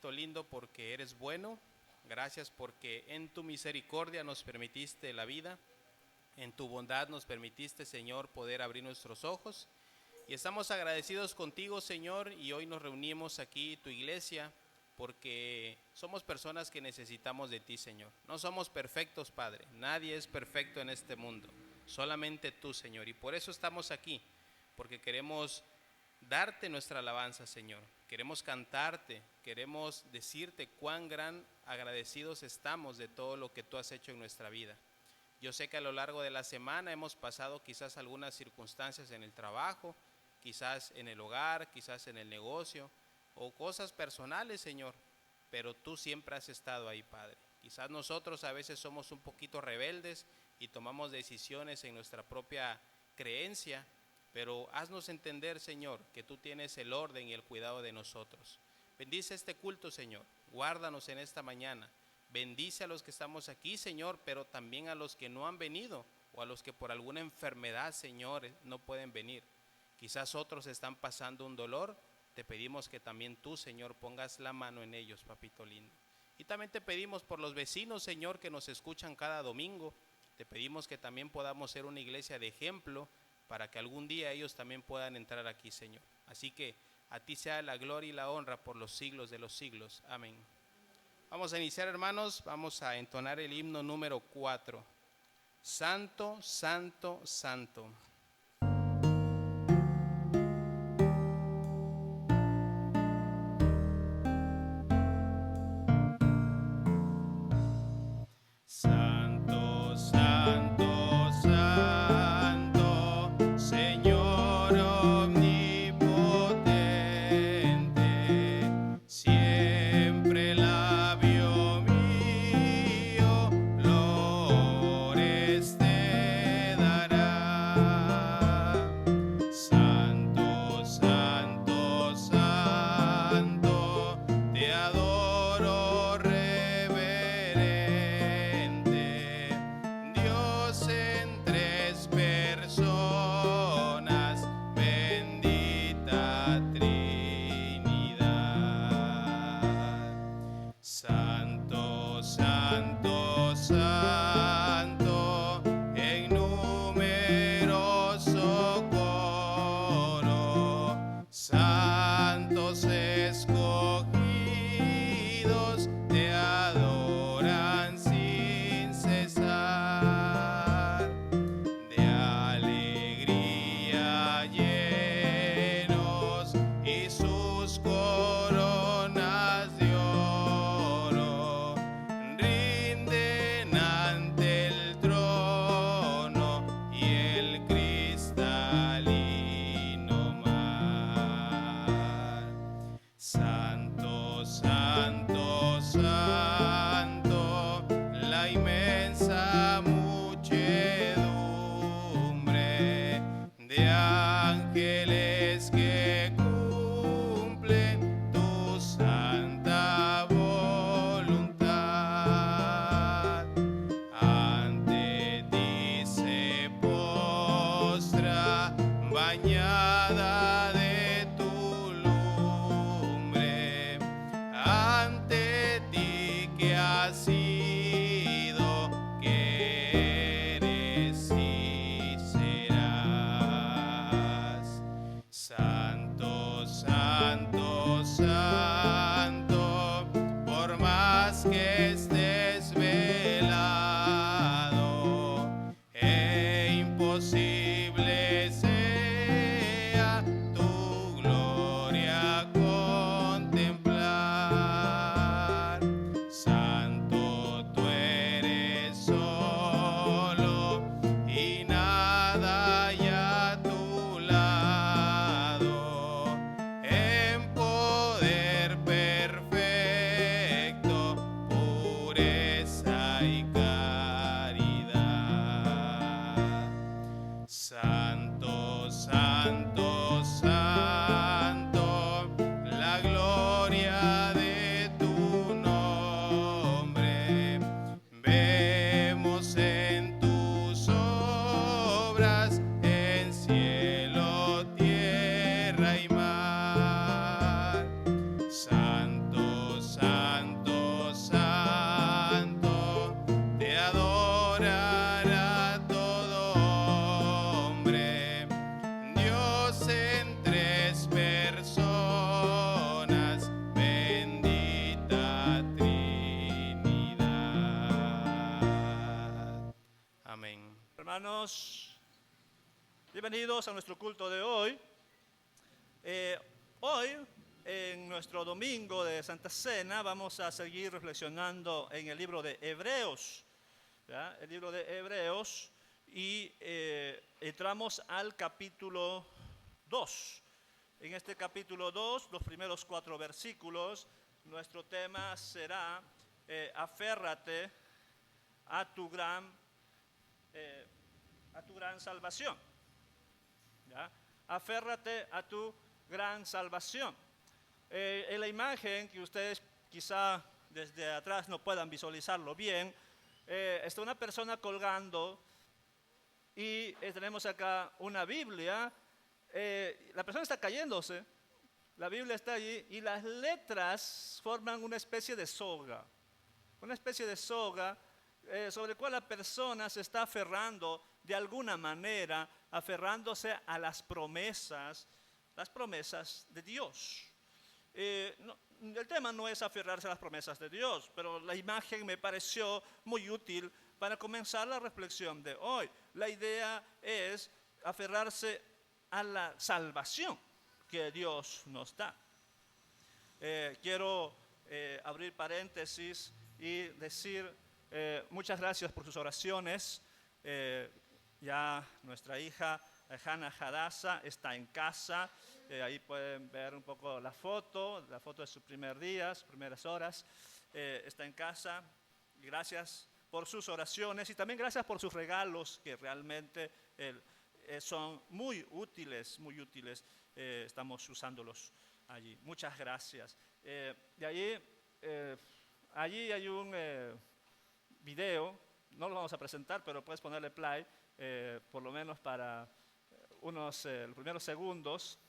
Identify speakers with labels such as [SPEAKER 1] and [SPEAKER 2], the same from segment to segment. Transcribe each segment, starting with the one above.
[SPEAKER 1] papito lindo, porque eres bueno. Gracias porque en tu misericordia nos permitiste la vida. En tu bondad nos permitiste, Señor, poder abrir nuestros ojos. Y estamos agradecidos contigo, Señor, y hoy nos reunimos aquí, tu iglesia, porque somos personas que necesitamos de ti, Señor. No somos perfectos, Padre. Nadie es perfecto en este mundo. Solamente tú, Señor. Y por eso estamos aquí, porque queremos darte nuestra alabanza, Señor. Queremos cantarte, queremos decirte cuán gran agradecidos estamos de todo lo que tú has hecho en nuestra vida. Yo sé que a lo largo de la semana hemos pasado quizás algunas circunstancias en el trabajo, quizás en el hogar, quizás en el negocio o cosas personales, Señor, pero tú siempre has estado ahí, Padre. Quizás nosotros a veces somos un poquito rebeldes y tomamos decisiones en nuestra propia creencia, pero haznos entender, Señor, que tú tienes el orden y el cuidado de nosotros. Bendice este culto, Señor. Guárdanos en esta mañana. Bendice a los que estamos aquí, Señor, pero también a los que no han venido o a los que por alguna enfermedad, Señor, no pueden venir. Quizás otros están pasando un dolor. Te pedimos que también tú, Señor, pongas la mano en ellos, papito lindo. Y también te pedimos por los vecinos, Señor, que nos escuchan cada domingo. Te pedimos que también podamos ser una iglesia de ejemplo para que algún día ellos también puedan entrar aquí, Señor. Así que a ti sea la gloria y la honra por los siglos de los siglos. Amén. Vamos a iniciar, hermanos. Vamos a entonar el himno número 4. Santo, santo, santo. Santo, santo, santo, Señor omnipotente, siempre labio mío, flores te dará.
[SPEAKER 2] Hermanos, bienvenidos a nuestro culto de hoy. Hoy, en nuestro domingo de Santa Cena, vamos a seguir reflexionando en el libro de Hebreos. ¿Ya? El libro de Hebreos y entramos al capítulo 2. En este capítulo 2, los primeros 4 versículos, nuestro tema será aférrate a tu gran salvación. ¿Ya? Aférrate a tu gran salvación. En la imagen que ustedes quizá desde atrás no puedan visualizarlo bien, está una persona colgando y tenemos acá una Biblia. La persona está cayéndose, la Biblia está allí y las letras forman una especie de soga. Una especie de soga sobre la cual la persona se está aferrando de alguna manera, aferrándose a las promesas de Dios. El tema no es aferrarse a las promesas de Dios, pero la imagen me pareció muy útil para comenzar la reflexión de hoy. La idea es aferrarse a la salvación que Dios nos da. Quiero abrir paréntesis y decir muchas gracias por sus oraciones. Ya nuestra hija Hannah Hadassah está en casa. Ahí pueden ver un poco la foto de sus primeros días, sus primeras horas. Está en casa. Gracias por sus oraciones y también gracias por sus regalos que realmente son muy útiles. Estamos usándolos allí. Muchas gracias. Allí hay un video, no lo vamos a presentar, pero puedes ponerle play, por lo menos para los primeros segundos.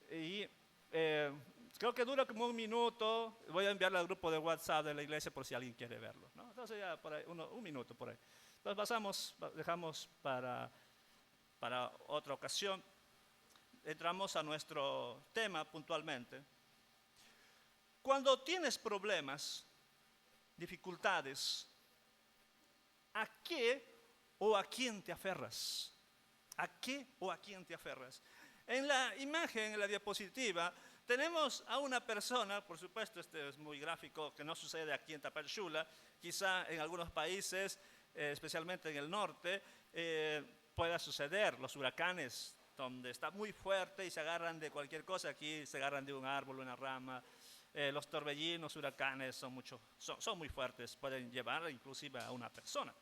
[SPEAKER 2] Y creo que dura como un minuto. Voy a enviarlo al grupo de WhatsApp de la iglesia por si alguien quiere verlo, ¿no? Entonces ya por ahí, un minuto por ahí. Entonces dejamos para otra ocasión. Entramos a nuestro tema puntualmente. Cuando tienes problemas, dificultades, ¿a qué o a quién te aferras? ¿A qué o a quién te aferras? En la imagen, en la diapositiva, tenemos a una persona, por supuesto, este es muy gráfico, que no sucede aquí en Tapachula, quizá en algunos países, especialmente en el norte, pueda suceder, los huracanes, donde está muy fuerte y se agarran de cualquier cosa, aquí se agarran de un árbol, una rama. Los torbellinos, huracanes son muy fuertes, pueden llevar inclusive a una persona.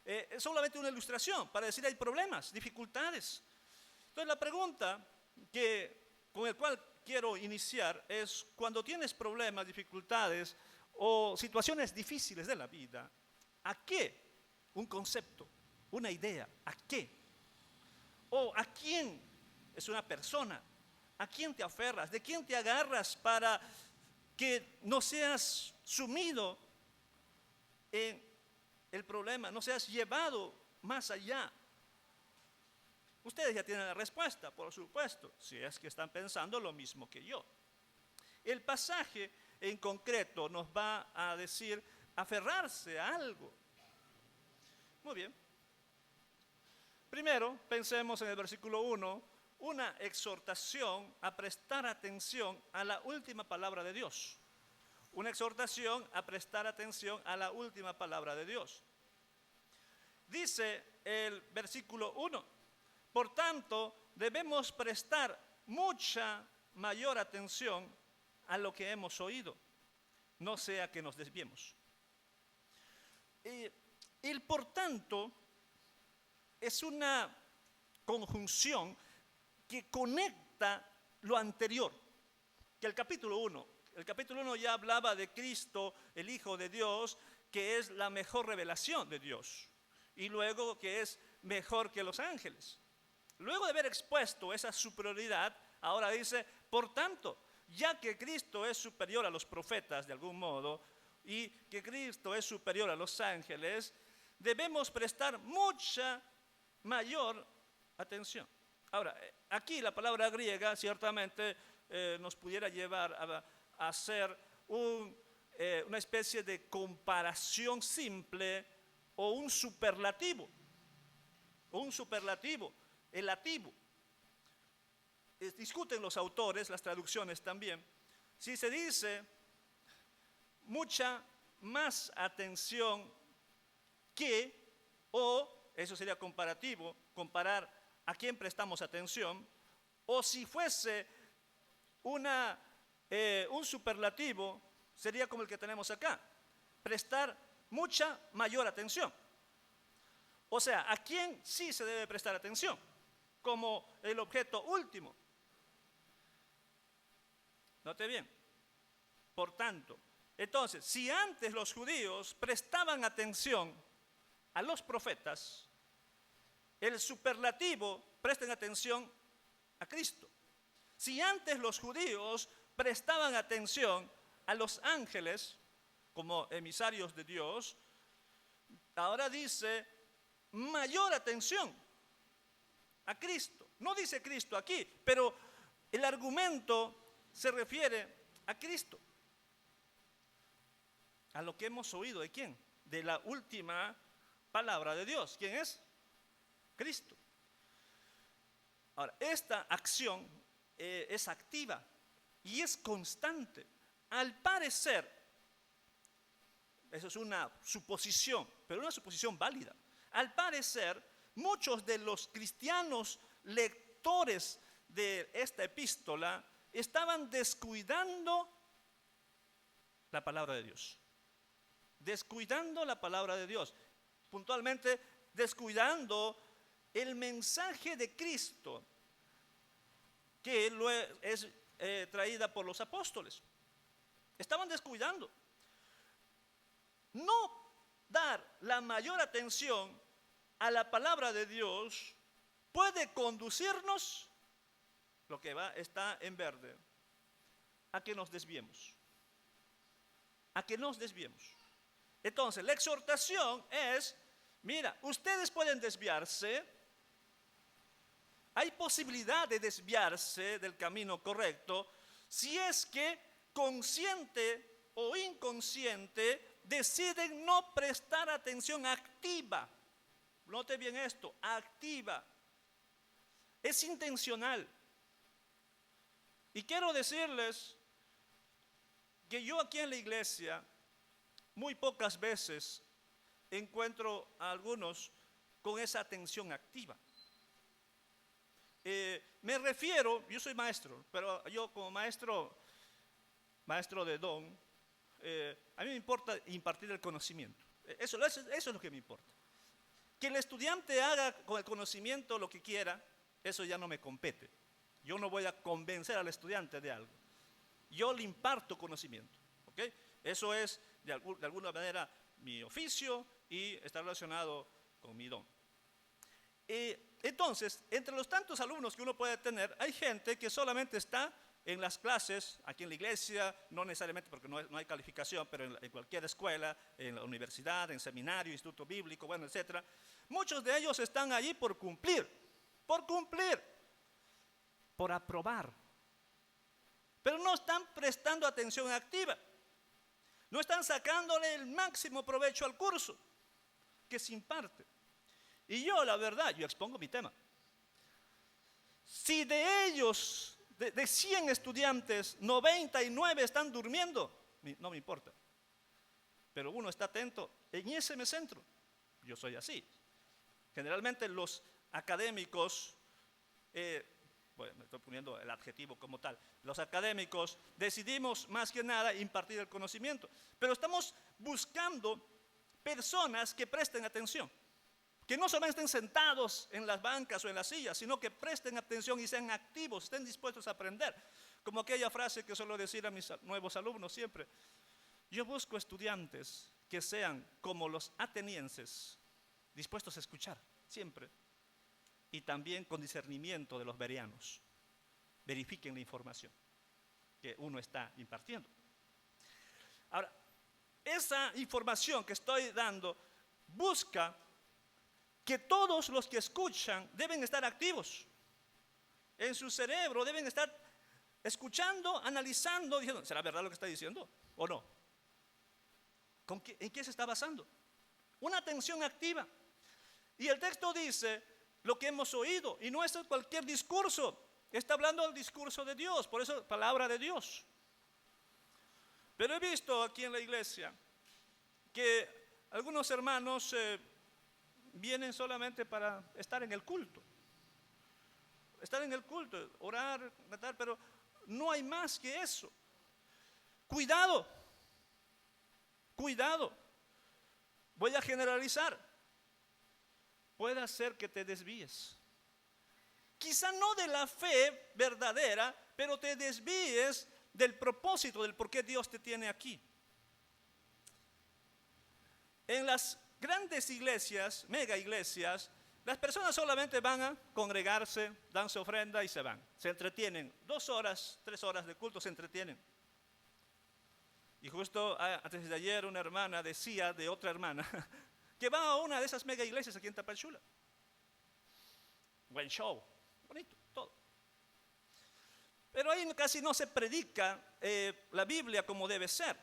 [SPEAKER 2] Es solamente una ilustración para decir hay problemas, dificultades. Entonces la pregunta con la cual quiero iniciar es: cuando tienes problemas, dificultades o situaciones difíciles de la vida, ¿a qué? Un concepto, una idea, ¿a qué? ¿O a quién? Es una persona. ¿A quién te aferras? ¿De quién te agarras para que no seas sumido en el problema, no seas llevado más allá? Ustedes ya tienen la respuesta, por supuesto, si es que están pensando lo mismo que yo. El pasaje en concreto nos va a decir aferrarse a algo. Muy bien. Primero, pensemos en el versículo 1, una exhortación a prestar atención a la última palabra de Dios. Una exhortación a prestar atención a la última palabra de Dios. Dice el versículo 1, por tanto, debemos prestar mucha mayor atención a lo que hemos oído, no sea que nos desviemos. El por tanto es una conjunción que conecta lo anterior, que el capítulo 1. El capítulo 1 ya hablaba de Cristo, el Hijo de Dios, que es la mejor revelación de Dios, y luego que es mejor que los ángeles. Luego de haber expuesto esa superioridad, ahora dice, por tanto, ya que Cristo es superior a los profetas de algún modo, y que Cristo es superior a los ángeles, debemos prestar mucha mayor atención. Ahora, aquí la palabra griega ciertamente nos pudiera llevar a hacer una especie de comparación simple o un superlativo. o un superlativo, elativo. Discuten los autores, las traducciones también. Si se dice mucha más atención que, o eso sería comparativo, comparar a quién prestamos atención, o si fuese un superlativo, sería como el que tenemos acá, prestar mucha mayor atención. O sea, ¿a quién sí se debe prestar atención? Como el objeto último. Note bien. Por tanto, entonces, si antes los judíos prestaban atención a los profetas, el superlativo, presten atención a Cristo. Si antes los judíos prestaban atención a los ángeles como emisarios de Dios, ahora dice mayor atención a Cristo. No dice Cristo aquí, pero el argumento se refiere a Cristo. A lo que hemos oído, ¿de quién? De la última palabra de Dios. ¿Quién es? Cristo. Ahora, esta acción es activa y es constante. Al parecer, eso es una suposición, pero una suposición válida. Al parecer, muchos de los cristianos lectores de esta epístola estaban descuidando la palabra de Dios. Descuidando la palabra de Dios. Puntualmente, descuidando el mensaje de Cristo que es traída por los apóstoles. Estaban descuidando. No dar la mayor atención a la palabra de Dios puede conducirnos, lo que está en verde, a que nos desviemos. A que nos desviemos. Entonces, la exhortación es, mira, ustedes pueden desviarse, hay posibilidad de desviarse del camino correcto si es que consciente o inconsciente deciden no prestar atención activa. Note bien esto, activa. Es intencional. Y quiero decirles que yo aquí en la iglesia muy pocas veces encuentro a algunos con esa atención activa. Me refiero, yo soy maestro, pero yo como maestro de don, a mí me importa impartir el conocimiento. Eso es lo que me importa. Que el estudiante haga con el conocimiento lo que quiera, eso ya no me compete. Yo no voy a convencer al estudiante de algo. Yo le imparto conocimiento. ¿Okay? Eso es de alguna manera mi oficio y está relacionado con mi don. Entonces, entre los tantos alumnos que uno puede tener, hay gente que solamente está en las clases, aquí en la iglesia, no necesariamente porque no hay calificación, pero en cualquier escuela, en la universidad, en seminario, instituto bíblico, bueno, etc. Muchos de ellos están allí por cumplir, por aprobar. Pero no están prestando atención activa. No están sacándole el máximo provecho al curso que se imparte. Y yo, la verdad, yo expongo mi tema. Si de ellos, de 100 estudiantes, 99 están durmiendo, no me importa. Pero uno está atento, en ese me centro. Yo soy así. Generalmente los académicos, bueno, me estoy poniendo el adjetivo como tal, los académicos decidimos más que nada impartir el conocimiento. Pero estamos buscando personas que presten atención. Que no solamente estén sentados en las bancas o en las sillas, sino que presten atención y sean activos, estén dispuestos a aprender. Como aquella frase que suelo decir a mis nuevos alumnos siempre. Yo busco estudiantes que sean como los atenienses, dispuestos a escuchar siempre. Y también con discernimiento de los bereanos. Verifiquen la información que uno está impartiendo. Ahora, esa información que estoy dando busca que todos los que escuchan deben estar activos. En su cerebro deben estar escuchando, analizando, diciendo, ¿será verdad lo que está diciendo o no? ¿En qué se está basando? Una atención activa. Y el texto dice, lo que hemos oído. Y no es cualquier discurso. Está hablando del discurso de Dios, por eso palabra de Dios. Pero he visto aquí en la iglesia que algunos hermanos vienen solamente para estar en el culto. Estar en el culto, orar, cantar, pero no hay más que eso. Cuidado, cuidado. Voy a generalizar. Puede ser que te desvíes. Quizá no de la fe verdadera, pero te desvíes del propósito, del por qué Dios te tiene aquí. En las grandes iglesias, mega iglesias, las personas solamente van a congregarse, dan su ofrenda y se van. Se entretienen. 2 horas, 3 horas de culto se entretienen. Y justo antes de ayer una hermana decía de otra hermana que va a una de esas mega iglesias aquí en Tapachula. Buen show, bonito, todo. Pero ahí casi no se predica la Biblia como debe ser.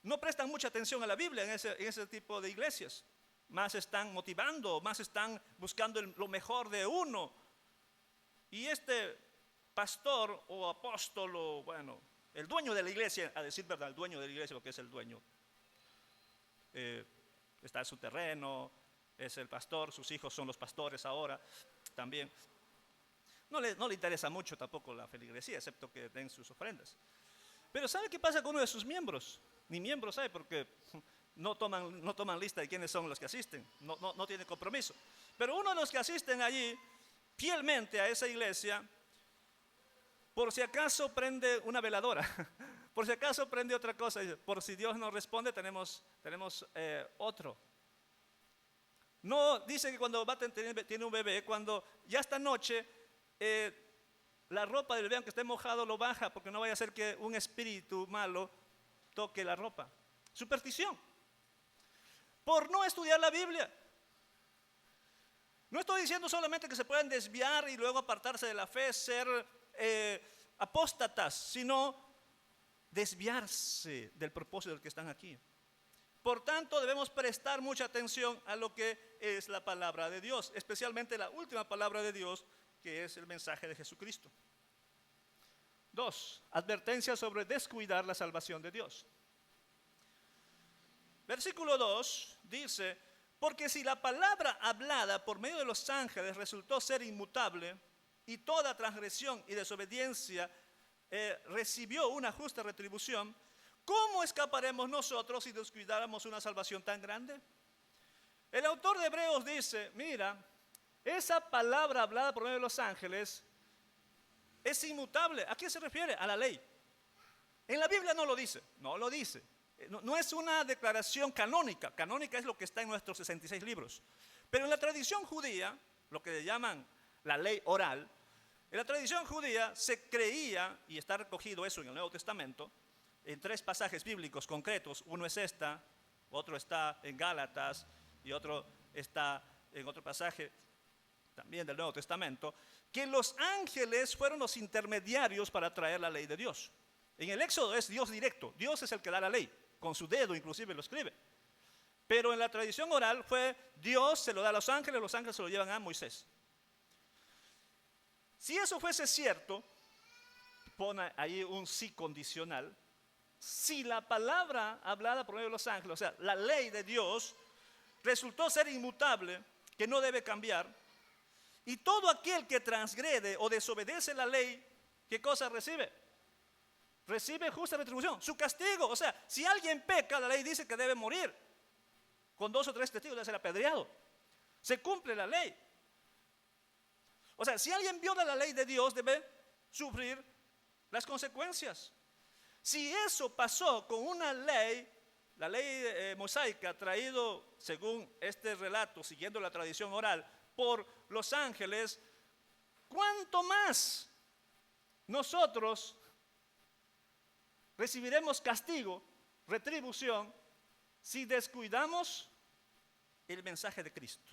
[SPEAKER 2] No prestan mucha atención a la Biblia en ese tipo de iglesias. Más están motivando, más están buscando lo mejor de uno. Y este pastor o apóstol, o bueno, el dueño de la iglesia, a decir verdad, el dueño de la iglesia, porque es el dueño, está en su terreno, es el pastor, sus hijos son los pastores ahora también. No le interesa mucho tampoco la feligresía, excepto que den sus ofrendas. Pero ¿sabe qué pasa con uno de sus miembros? Ni miembros sabe, porque no toman lista de quiénes son los que asisten, no tiene compromiso. Pero uno de los que asisten allí fielmente a esa iglesia, por si acaso prende una veladora, por si acaso prende otra cosa, por si Dios no responde tenemos otro. No dice que cuando tiene un bebé, cuando ya esta noche la ropa del bebé, aunque esté mojado, lo baja, porque no vaya a ser que un espíritu malo toque la ropa. Superstición. Por no estudiar la Biblia. No estoy diciendo solamente que se pueden desviar y luego apartarse de la fe, ser apóstatas, sino desviarse del propósito del que están aquí. Por tanto, debemos prestar mucha atención a lo que es la palabra de Dios, especialmente la última palabra de Dios, que es el mensaje de Jesucristo. 2. Advertencia sobre descuidar la salvación de Dios. Versículo 2 dice: porque si la palabra hablada por medio de los ángeles resultó ser inmutable, y toda transgresión y desobediencia recibió una justa retribución, ¿cómo escaparemos nosotros si descuidáramos una salvación tan grande? El autor de Hebreos dice: mira, esa palabra hablada por medio de los ángeles es inmutable. ¿A qué se refiere? A la ley. En la Biblia no lo dice, no lo dice. No es una declaración canónica. Canónica es lo que está en nuestros 66 libros. Pero en la tradición judía, lo que llaman la ley oral, en la tradición judía se creía, y está recogido eso en el Nuevo Testamento, en 3 pasajes bíblicos concretos. Uno es otro está en Gálatas y otro está en otro pasaje también del Nuevo Testamento, que los ángeles fueron los intermediarios para traer la ley de Dios. En el Éxodo es Dios directo, Dios es el que da la ley, con su dedo inclusive lo escribe. Pero en la tradición oral fue Dios se lo da a los ángeles se lo llevan a Moisés. Si eso fuese cierto, pone ahí un sí condicional. Si la palabra hablada por medio de los ángeles, o sea, la ley de Dios, resultó ser inmutable, que no debe cambiar, y todo aquel que transgrede o desobedece la ley, ¿qué cosa recibe? Recibe justa retribución, su castigo. O sea, si alguien peca, la ley dice que debe morir. Con 2 o 3 testigos debe ser apedreado. Se cumple la ley. O sea, si alguien viola la ley de Dios, debe sufrir las consecuencias. Si eso pasó con una ley, la ley mosaica, traído según este relato, siguiendo la tradición oral, por los ángeles, ¿cuánto más nosotros recibiremos castigo, retribución, si descuidamos el mensaje de Cristo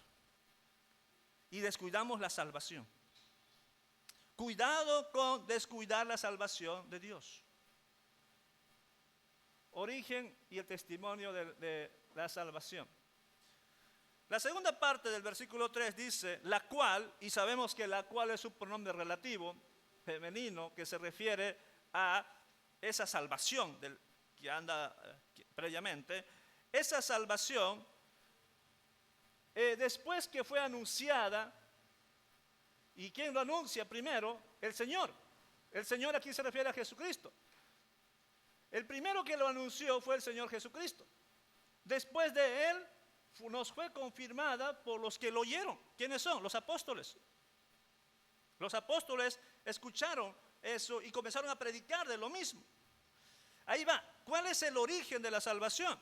[SPEAKER 2] y descuidamos la salvación? Cuidado con descuidar la salvación de Dios. Origen y el testimonio de la salvación. La segunda parte del versículo 3 dice, la cual, y sabemos que la cual es un pronombre relativo, femenino, que se refiere a esa salvación que anda previamente. Esa salvación, después que fue anunciada, ¿y quién lo anuncia primero? El Señor. El Señor aquí se refiere a Jesucristo. El primero que lo anunció fue el Señor Jesucristo. Después de Él, nos fue confirmada por los que lo oyeron. ¿Quiénes son? Los apóstoles. Los apóstoles escucharon eso y comenzaron a predicar de lo mismo. Ahí va. ¿Cuál es el origen de la salvación?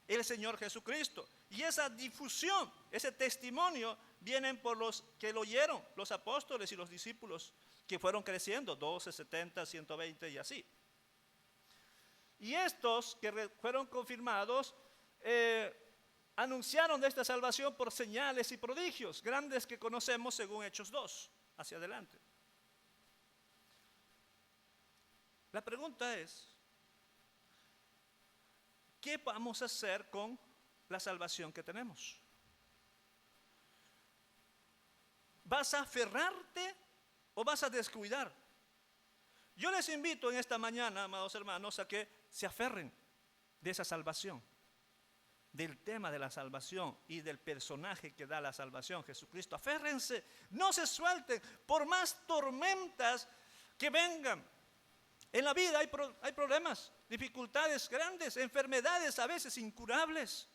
[SPEAKER 2] El Señor Jesucristo. Y esa difusión, ese testimonio, vienen por los que lo oyeron, los apóstoles y los discípulos, que fueron creciendo, 12, 70, 120 y así. Y estos que fueron confirmados, anunciaron de esta salvación por señales y prodigios, grandes que conocemos según Hechos 2, hacia adelante. La pregunta es, ¿qué vamos a hacer con la salvación que tenemos? ¿Vas a aferrarte o vas a descuidar? Yo les invito en esta mañana, amados hermanos, a que se aferren de esa salvación, del tema de la salvación y del personaje que da la salvación, Jesucristo. Aférrense, no se suelten por más tormentas que vengan. En la vida hay problemas, dificultades grandes, enfermedades a veces incurables.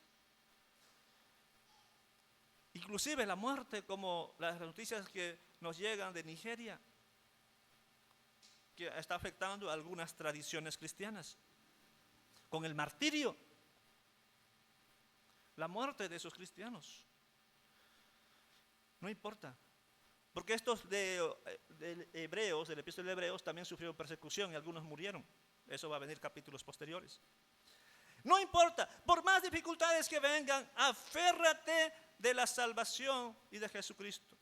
[SPEAKER 2] Inclusive la muerte, como las noticias que nos llegan de Nigeria, que está afectando a algunas tradiciones cristianas. Con el martirio, la muerte de esos cristianos. No importa. Porque estos de Hebreos, del epístola de Hebreos, también sufrieron persecución y algunos murieron. Eso va a venir capítulos posteriores. No importa, por más dificultades que vengan, aférrate de la salvación y de Jesucristo.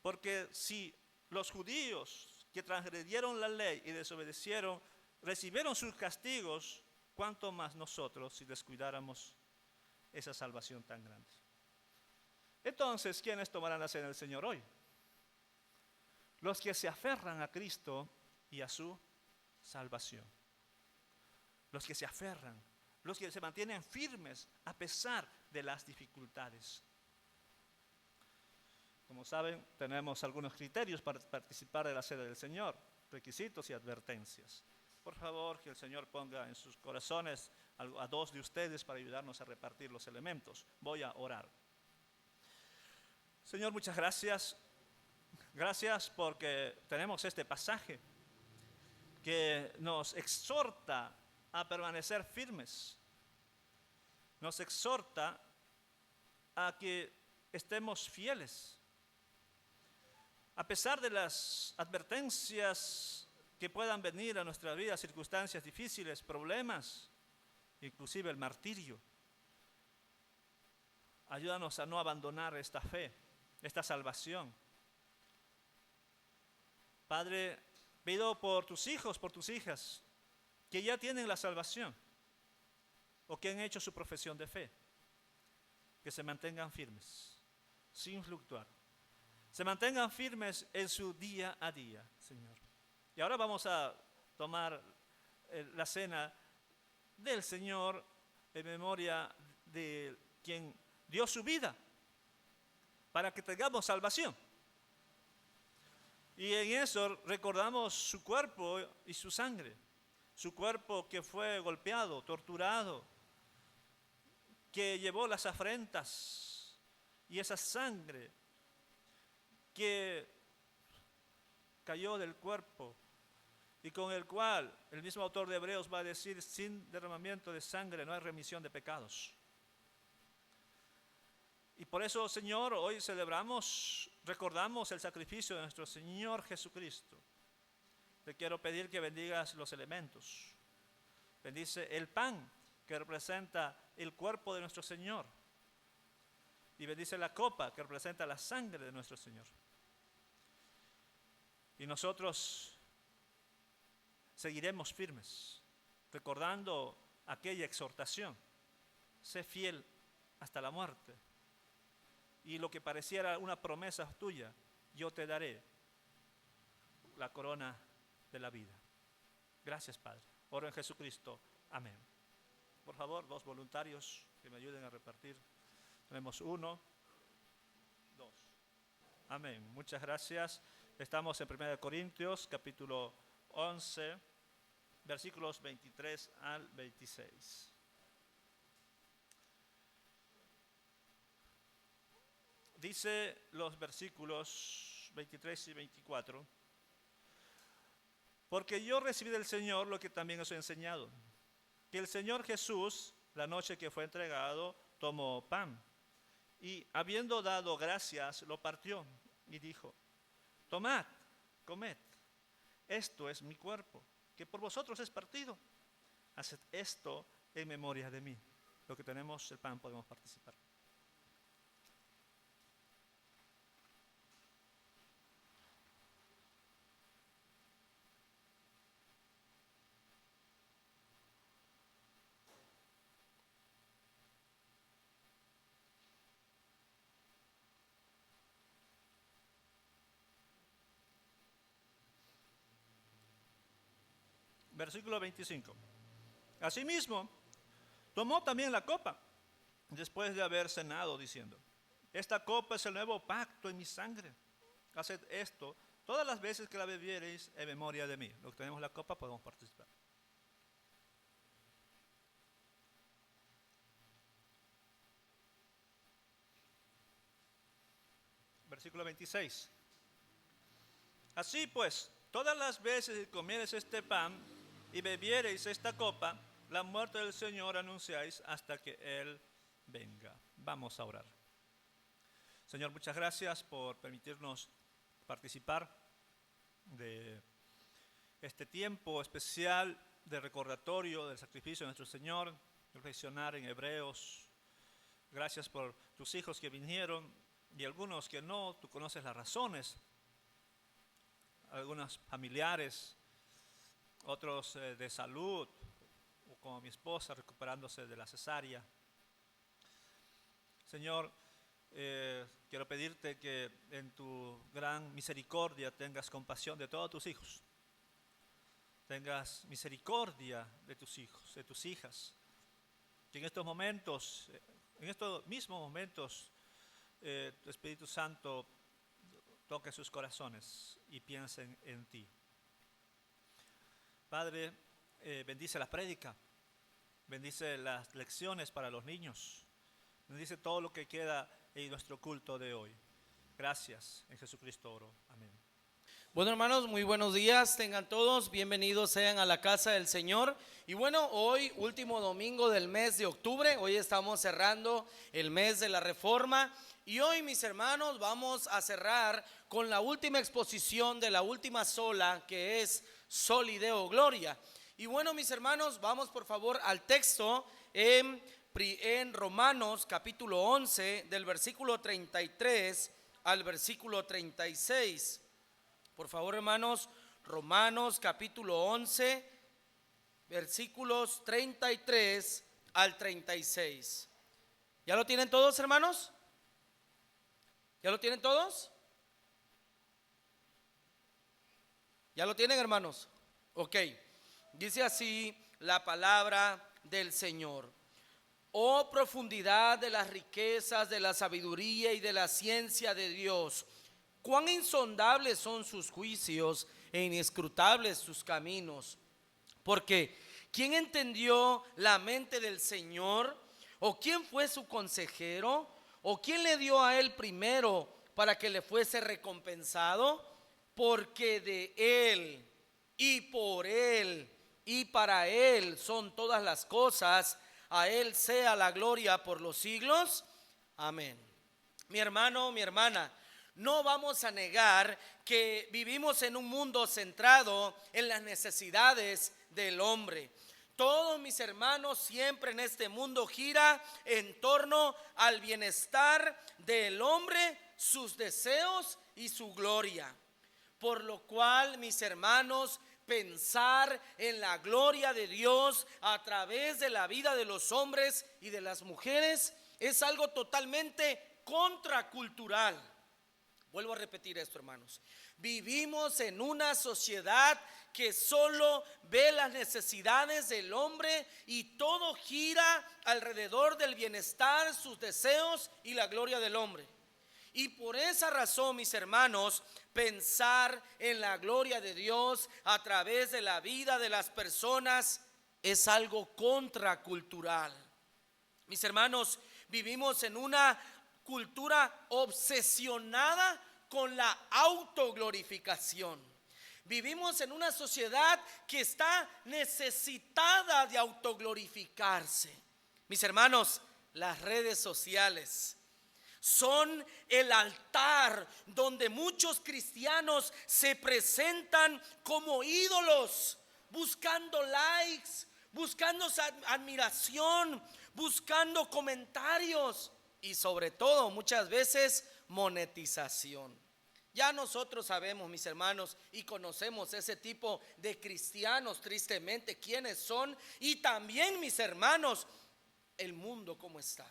[SPEAKER 2] Porque si los judíos que transgredieron la ley y desobedecieron, recibieron sus castigos, ¿cuánto más nosotros si descuidáramos esa salvación tan grande? Entonces, ¿quiénes tomarán la cena del Señor hoy? Los que se aferran a Cristo y a su salvación. Los que se aferran, los que se mantienen firmes a pesar de las dificultades. Como saben, tenemos algunos criterios para participar de la cena del Señor, requisitos y advertencias. Por favor, que el Señor ponga en sus corazones a dos de ustedes para ayudarnos a repartir los elementos. Voy a orar. Señor, muchas gracias. Gracias porque tenemos este pasaje que nos exhorta a permanecer firmes. Nos exhorta a que estemos fieles. A pesar de las advertencias que puedan venir a nuestra vida, circunstancias difíciles, problemas, inclusive el martirio. Ayúdanos a no abandonar esta fe, esta salvación. Padre, pido por tus hijos, por tus hijas, que ya tienen la salvación o que han hecho su profesión de fe, que se mantengan firmes, sin fluctuar. Se mantengan firmes en su día a día, Señor. Y ahora vamos a tomar la cena del Señor en memoria de quien dio su vida para que tengamos salvación. Y en eso recordamos su cuerpo y su sangre. Su cuerpo que fue golpeado, torturado, que llevó las afrentas y esa sangre que cayó del cuerpo y con el cual el mismo autor de Hebreos va a decir: sin derramamiento de sangre no hay remisión de pecados. Y por eso, Señor, hoy celebramos, recordamos el sacrificio de nuestro Señor Jesucristo. Te quiero pedir que bendigas los elementos. Bendice el pan que representa el cuerpo de nuestro Señor. Y bendice la copa que representa la sangre de nuestro Señor. Y nosotros seguiremos firmes, recordando aquella exhortación. Sé fiel hasta la muerte. Y lo que pareciera una promesa tuya, yo te daré la corona de la vida. Gracias, Padre. Oro en Jesucristo. Amén. Por favor, 2 voluntarios que me ayuden a repartir. Tenemos 1, 2. Amén. Muchas gracias. Estamos en 1 Corintios, capítulo 11, versículos 23 al 26. Dice los versículos 23 y 24: porque yo recibí del Señor lo que también os he enseñado, que el Señor Jesús, la noche que fue entregado, tomó pan, y habiendo dado gracias, lo partió, y dijo: tomad, comed, esto es mi cuerpo, que por vosotros es partido. Haced esto en memoria de mí. Lo que tenemos el pan podemos participar. Versículo 25. Asimismo, tomó también la copa, después de haber cenado, diciendo: esta copa es el nuevo pacto en mi sangre. Haced esto todas las veces que la bebiereis en memoria de mí. Los que tenemos la copa podemos participar. Versículo 26. Así pues, todas las veces que comiereis este pan y bebiereis esta copa, la muerte del Señor anunciáis hasta que Él venga. Vamos a orar. Señor, muchas gracias por permitirnos participar de este tiempo especial de recordatorio del sacrificio de nuestro Señor, reflexionar en Hebreos. Gracias por tus hijos que vinieron y algunos que no, tú conoces las razones, algunos familiares, otros de salud, como mi esposa recuperándose de la cesárea. Señor, quiero pedirte que en tu gran misericordia tengas compasión de todos tus hijos, tengas misericordia de tus hijos, de tus hijas, que en estos momentos, en estos mismos momentos, tu Espíritu Santo toque sus corazones y piensen en ti. Padre, bendice la prédica, bendice las lecciones para los niños, bendice todo lo que queda en nuestro culto de hoy. Gracias, en Jesucristo oro. Amén.
[SPEAKER 3] Bueno, hermanos, muy buenos días, tengan todos, bienvenidos sean a la casa del Señor. Y bueno, hoy, último domingo del mes de octubre, hoy estamos cerrando el mes de la Reforma. Y hoy, mis hermanos, vamos a cerrar con la última exposición de la última sola, que es Soli Deo Gloria. Y bueno, mis hermanos, vamos por favor al texto en Romanos capítulo 11, del versículo 33 al versículo 36. Por favor, hermanos, Romanos capítulo 11, versículos 33 al 36. ¿Ya lo tienen todos, hermanos? ¿Ya lo tienen todos? ¿Ya lo tienen, hermanos? Ok, dice así la palabra del Señor. Oh profundidad de las riquezas, de la sabiduría y de la ciencia de Dios, cuán insondables son sus juicios e inescrutables sus caminos. Porque ¿quién entendió la mente del Señor? ¿O quién fue su consejero? ¿O quién le dio a él primero para que le fuese recompensado? Porque de él y por él y para él son todas las cosas. A él sea la gloria por los siglos. Amén. Mi hermano, mi hermana, no vamos a negar que vivimos en un mundo centrado en las necesidades del hombre. Todos mis hermanos, siempre en este mundo gira en torno al bienestar del hombre, sus deseos y su gloria. Por lo cual, mis hermanos, pensar en la gloria de Dios a través de la vida de los hombres y de las mujeres es algo totalmente contracultural. Vuelvo a repetir esto, hermanos. Vivimos en una sociedad que solo ve las necesidades del hombre y todo gira alrededor del bienestar, sus deseos y la gloria del hombre. Y por esa razón, mis hermanos, pensar en la gloria de Dios a través de la vida de las personas es algo contracultural. Mis hermanos, vivimos en una cultura obsesionada con la autoglorificación. Vivimos en una sociedad que está necesitada de autoglorificarse. Mis hermanos, las redes sociales son el altar donde muchos cristianos se presentan como ídolos, buscando likes, buscando admiración, buscando comentarios y sobre todo muchas veces monetización. Ya nosotros sabemos, mis hermanos, y conocemos ese tipo de cristianos tristemente quiénes son, y también, mis hermanos, el mundo cómo está.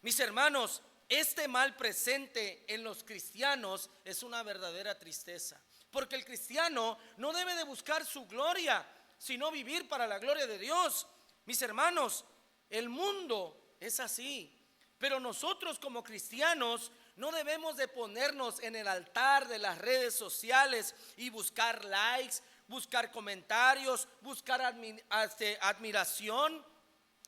[SPEAKER 3] Mis hermanos, este mal presente en los cristianos es una verdadera tristeza, porque el cristiano no debe de buscar su gloria, sino vivir para la gloria de Dios. Mis hermanos, el mundo es así, pero nosotros como cristianos no debemos de ponernos en el altar de las redes sociales y buscar likes, buscar comentarios, buscar admiración.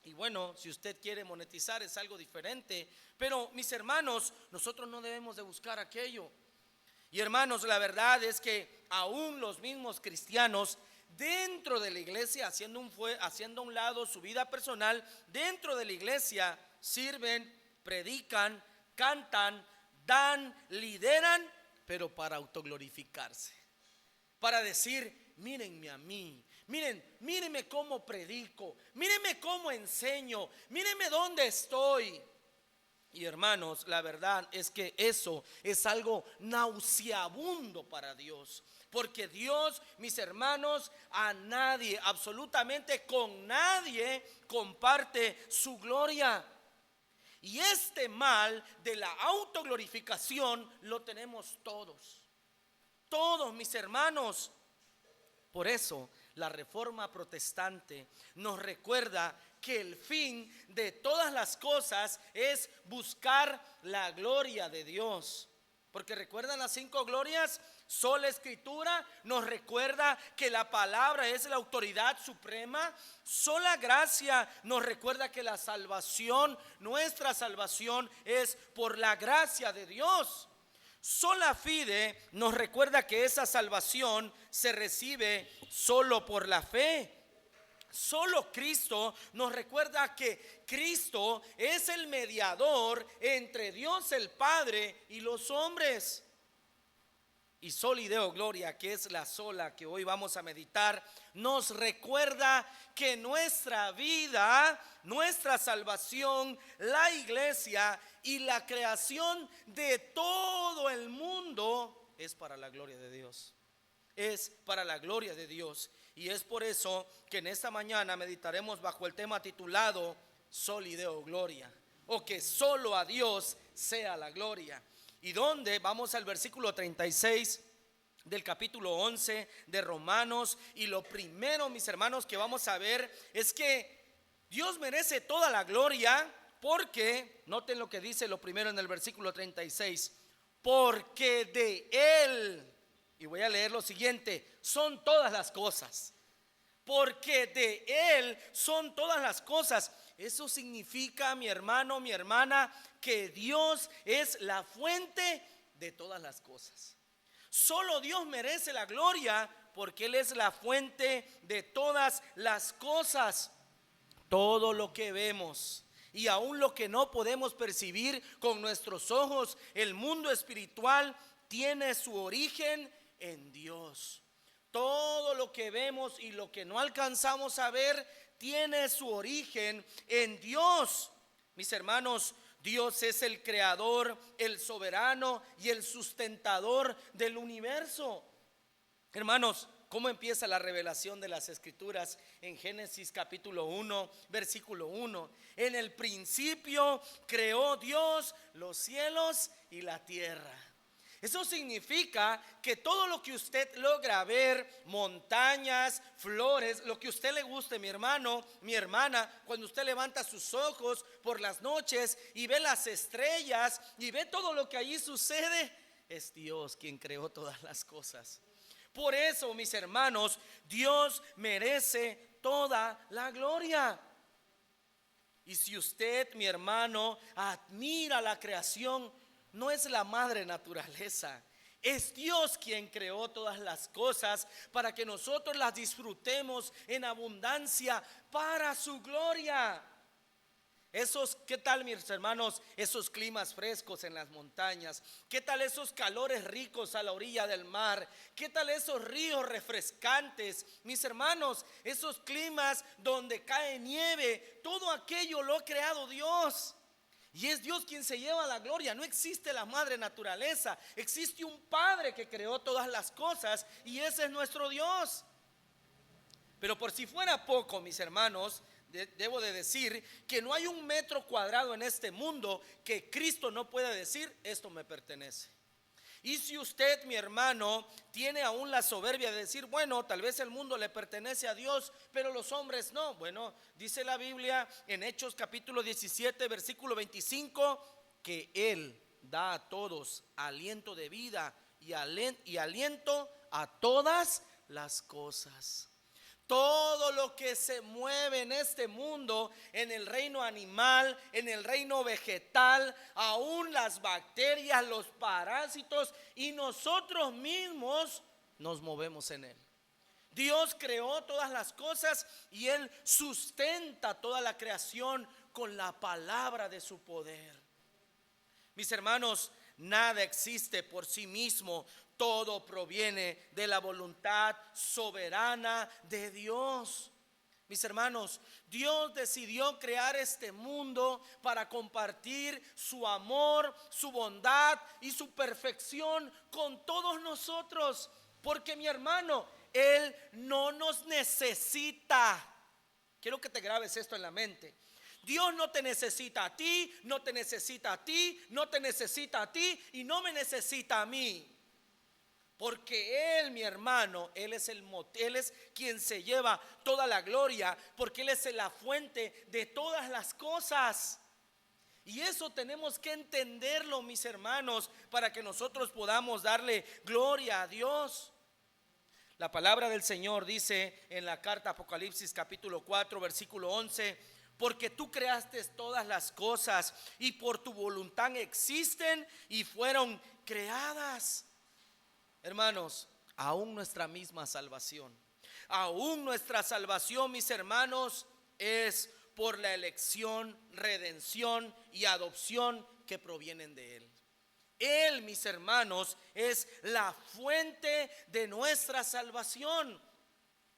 [SPEAKER 3] Y bueno, si usted quiere monetizar es algo diferente, pero mis hermanos, nosotros no debemos de buscar aquello. Y hermanos, la verdad es que aún los mismos cristianos dentro de la iglesia, haciendo a un lado su vida personal, dentro de la iglesia sirven, predican, cantan, dan, lideran, pero para autoglorificarse, para decir, mírenme a mí, mírenme cómo predico, mírenme cómo enseño, mírenme dónde estoy. Y hermanos, la verdad es que eso es algo nauseabundo para Dios, porque Dios, mis hermanos, a nadie, absolutamente con nadie comparte su gloria. Y este mal de la autoglorificación lo tenemos todos, mis hermanos. Por eso la Reforma Protestante nos recuerda que el fin de todas las cosas es buscar la gloria de Dios. Porque recuerdan las 5 glorias. Sola Escritura nos recuerda que la palabra es la autoridad suprema. Sola gracia nos recuerda que la salvación, nuestra salvación, es por la gracia de Dios. Sola fide nos recuerda que esa salvación se recibe solo por la fe. Solo Cristo nos recuerda que Cristo es el mediador entre Dios el Padre y los hombres. Y Soli Deo Gloria, que es la sola que hoy vamos a meditar, nos recuerda que nuestra vida, nuestra salvación, la iglesia y la creación de todo el mundo es para la gloria de Dios. Es para la gloria de Dios. Y es por eso que en esta mañana meditaremos bajo el tema titulado Soli Deo Gloria, o que solo a Dios sea la gloria. Y donde vamos al versículo 36 del capítulo 11 de Romanos. Y lo primero, mis hermanos, que vamos a ver es que Dios merece toda la gloria, porque, noten lo que dice lo primero en el versículo 36, porque de Él, y voy a leer lo siguiente, son todas las cosas. Porque de Él son todas las cosas. Eso significa, mi hermano, mi hermana, que Dios es la fuente de todas las cosas. Solo Dios merece la gloria porque Él es la fuente de todas las cosas. Todo lo que vemos y aún lo que no podemos percibir con nuestros ojos, el mundo espiritual tiene su origen en Dios. Todo lo que vemos y lo que no alcanzamos a ver tiene su origen en Dios. Mis hermanos, Dios es el creador, el soberano y el sustentador del universo. Hermanos, ¿Cómo empieza la revelación de las Escrituras? En Génesis capítulo 1, versículo 1. En el principio creó Dios los cielos y la tierra. Eso significa que todo lo que usted logra ver, montañas, flores, lo que a usted le guste, mi hermano, mi hermana, cuando usted levanta sus ojos por las noches y ve las estrellas y ve todo lo que allí sucede, es Dios quien creó todas las cosas. Por eso, mis hermanos, Dios merece toda la gloria. Y si usted, mi hermano, admira la creación, no es la madre naturaleza, es Dios quien creó todas las cosas para que nosotros las disfrutemos en abundancia para su gloria. ¿Qué tal, mis hermanos? Esos climas frescos en las montañas. ¿Qué tal esos calores ricos a la orilla del mar? ¿Qué tal esos ríos refrescantes? Mis hermanos, esos climas donde cae nieve, todo aquello lo ha creado Dios. Y es Dios quien se lleva la gloria. No existe la madre naturaleza. Existe un Padre que creó todas las cosas y ese es nuestro Dios. Pero por si fuera poco, mis hermanos, debo de decir que no hay un metro cuadrado en este mundo que Cristo no pueda decir: esto me pertenece. Y si usted, mi hermano, tiene aún la soberbia de decir: bueno, tal vez el mundo le pertenece a Dios, pero los hombres no. Bueno, dice la Biblia en Hechos capítulo 17, versículo 25, que Él da a todos aliento de vida y aliento a todas las cosas. Todo lo que se mueve en este mundo, en el reino animal, en el reino vegetal, aún las bacterias, los parásitos y nosotros mismos nos movemos en él. Dios creó todas las cosas y Él sustenta toda la creación con la palabra de su poder. Mis hermanos, nada existe por sí mismo. Todo proviene de la voluntad soberana de Dios. Mis hermanos, Dios decidió crear este mundo para compartir su amor, su bondad y su perfección con todos nosotros. Porque, mi hermano, Él no nos necesita. Quiero que te grabes esto en la mente. Dios no te necesita a ti, no te necesita a ti, no te necesita a ti y no me necesita a mí. Porque Él, mi hermano, Él es quien se lleva toda la gloria, porque Él es la fuente de todas las cosas. Y eso tenemos que entenderlo, mis hermanos, para que nosotros podamos darle gloria a Dios. La palabra del Señor dice en la carta Apocalipsis capítulo 4, versículo 11: porque tú creaste todas las cosas y por tu voluntad existen y fueron creadas. Hermanos, aún nuestra misma salvación, mis hermanos, es por la elección, redención y adopción que provienen de Él. Él, mis hermanos, es la fuente de nuestra salvación.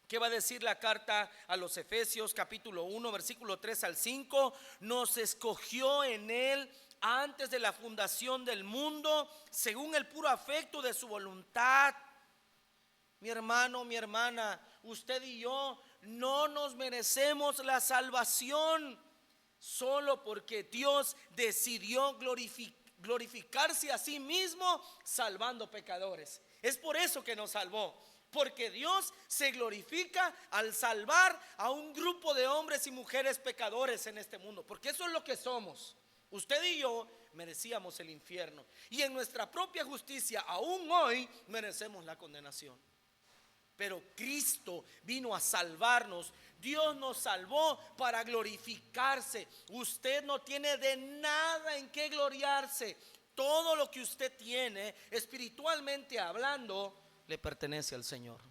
[SPEAKER 3] ¿Qué va a decir la carta a los Efesios capítulo 1, versículo 3 al 5? Nos escogió en Él antes de la fundación del mundo, según el puro afecto de su voluntad. Mi hermano, mi hermana, usted y yo no nos merecemos la salvación, solo porque Dios decidió glorificarse a sí mismo salvando pecadores. Es por eso que nos salvó, porque Dios se glorifica al salvar a un grupo de hombres y mujeres pecadores en este mundo, porque eso es lo que somos. Usted y yo merecíamos el infierno y en nuestra propia justicia aún hoy merecemos la condenación. Pero Cristo vino a salvarnos. Dios nos salvó para glorificarse. Usted no tiene de nada en qué gloriarse. Todo lo que usted tiene, espiritualmente hablando, le pertenece al Señor.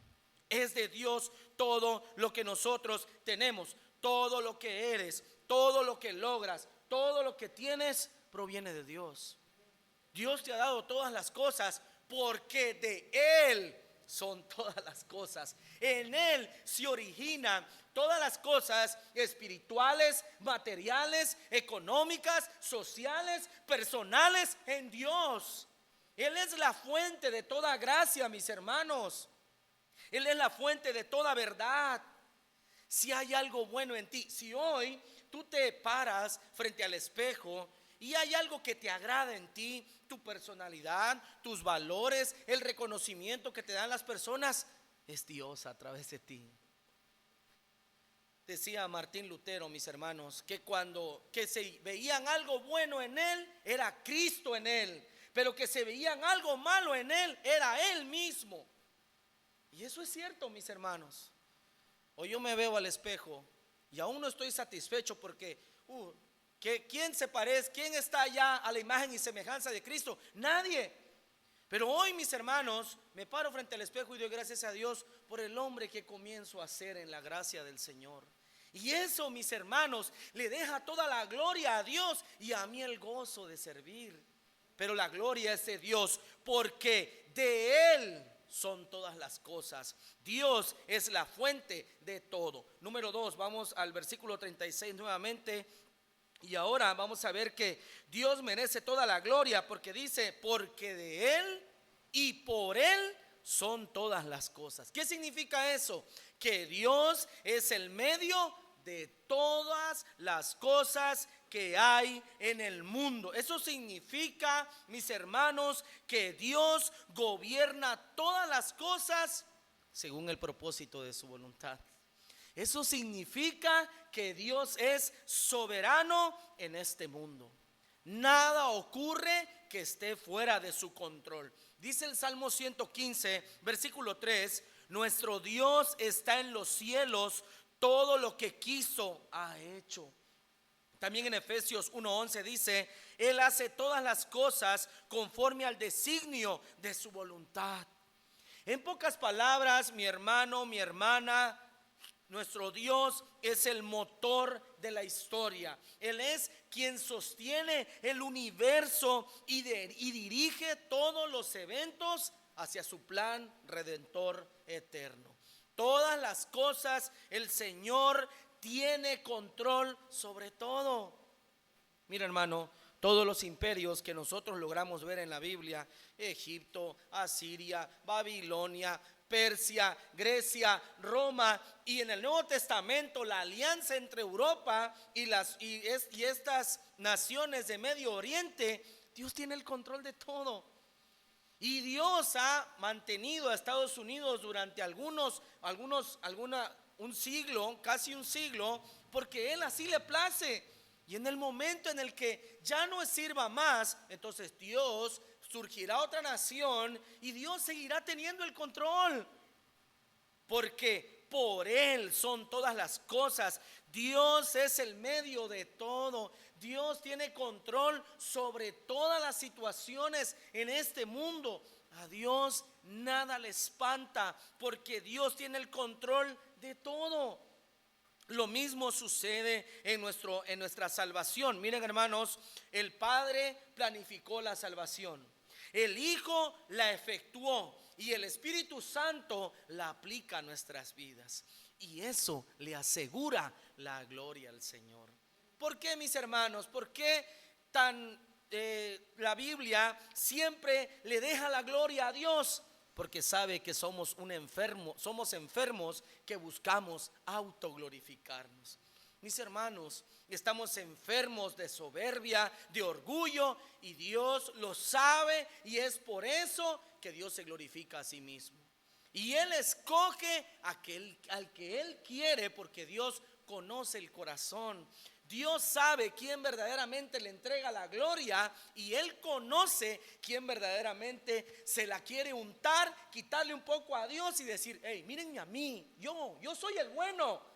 [SPEAKER 3] Es de Dios todo lo que nosotros tenemos, todo lo que eres, todo lo que logras, todo lo que tienes proviene de Dios. Dios te ha dado todas las cosas porque de Él son todas las cosas. En Él se originan todas las cosas espirituales, materiales, económicas, sociales, personales, en Dios. Él es la fuente de toda gracia, mis hermanos. Él es la fuente de toda verdad. Si hay algo bueno en ti, si hoy tú te paras frente al espejo y hay algo que te agrada en ti, tu personalidad, tus valores, el reconocimiento que te dan las personas, es Dios a través de ti. Decía Martín Lutero, mis hermanos, que se veían algo bueno en él, era Cristo en él, pero que se veían algo malo en él, era él mismo. Y eso es cierto, mis hermanos. Hoy yo me veo al espejo y aún no estoy satisfecho porque ¿quién se parece? ¿Quién está allá a la imagen y semejanza de Cristo? Nadie. Pero hoy, mis hermanos, me paro frente al espejo y doy gracias a Dios por el hombre que comienzo a ser en la gracia del Señor. Y eso, mis hermanos, le deja toda la gloria a Dios y a mí el gozo de servir. Pero la gloria es de Dios, porque de Él son todas las cosas. Dios es la fuente de todo. Número 2, vamos al versículo 36 nuevamente. Y ahora vamos a ver que Dios merece toda la gloria, porque dice, porque de Él y por Él son todas las cosas. ¿Qué significa eso? Que Dios es el medio de todas las cosas que hay en el mundo. Eso significa, mis hermanos, que Dios gobierna todas las cosas según el propósito de su voluntad. Eso significa que Dios es soberano en este mundo. Nada ocurre que esté fuera de su control. Dice el Salmo 115, versículo 3, nuestro Dios está en los cielos, todo lo que quiso ha hecho. También en Efesios 1:11 dice, Él hace todas las cosas conforme al designio de su voluntad. En pocas palabras, mi hermano, mi hermana, nuestro Dios es el motor de la historia. Él es quien sostiene el universo y dirige todos los eventos hacia su plan redentor eterno. Todas las cosas, el Señor tiene control sobre todo. Mira, hermano, todos los imperios que nosotros logramos ver en la Biblia, Egipto, Asiria, Babilonia, Persia, Grecia, Roma, y en el Nuevo Testamento la alianza entre Europa y estas naciones de Medio Oriente, Dios tiene el control de todo. Y Dios ha mantenido a Estados Unidos durante un siglo, casi un siglo, porque Él así le place. Y en el momento en el que ya no sirva más, entonces Dios surgirá otra nación y Dios seguirá teniendo el control, porque por Él son todas las cosas. Dios es el medio de todo. Dios tiene control sobre todas las situaciones en este mundo. A Dios nada le espanta, porque Dios tiene el control de todo. Lo mismo sucede en nuestra salvación. Miren, hermanos, el Padre planificó la salvación, el Hijo la efectuó y el Espíritu Santo la aplica a nuestras vidas. Y eso le asegura la gloria al Señor. ¿Por qué, mis hermanos? ¿Por qué la Biblia siempre le deja la gloria a Dios? Porque sabe que somos enfermos que buscamos autoglorificarnos. Mis hermanos, estamos enfermos de soberbia, de orgullo, y Dios lo sabe, y es por eso que Dios se glorifica a sí mismo. Y Él escoge al que Él quiere, porque Dios conoce el corazón. Dios sabe quién verdaderamente le entrega la gloria, y Él conoce quién verdaderamente se la quiere untar, quitarle un poco a Dios y decir, hey, mírenme a mí, yo soy el bueno.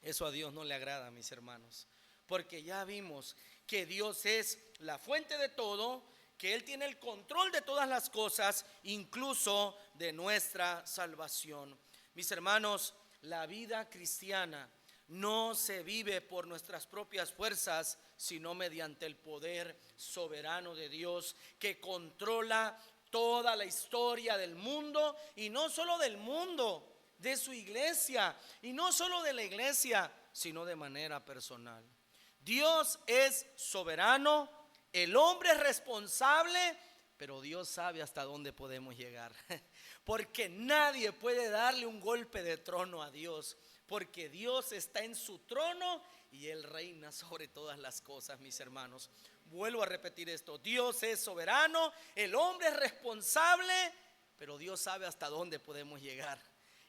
[SPEAKER 3] Eso a Dios no le agrada, mis hermanos, porque ya vimos que Dios es la fuente de todo, que Él tiene el control de todas las cosas, incluso de nuestra salvación. Mis hermanos, la vida cristiana no se vive por nuestras propias fuerzas, sino mediante el poder soberano de Dios, que controla toda la historia del mundo, y no solo del mundo, de su iglesia, y no solo de la iglesia, sino de manera personal. Dios es soberano, el hombre es responsable, pero Dios sabe hasta dónde podemos llegar. Porque nadie puede darle un golpe de trono a Dios, porque Dios está en su trono y Él reina sobre todas las cosas, mis hermanos. Vuelvo a repetir esto: Dios es soberano, el hombre es responsable, pero Dios sabe hasta dónde podemos llegar.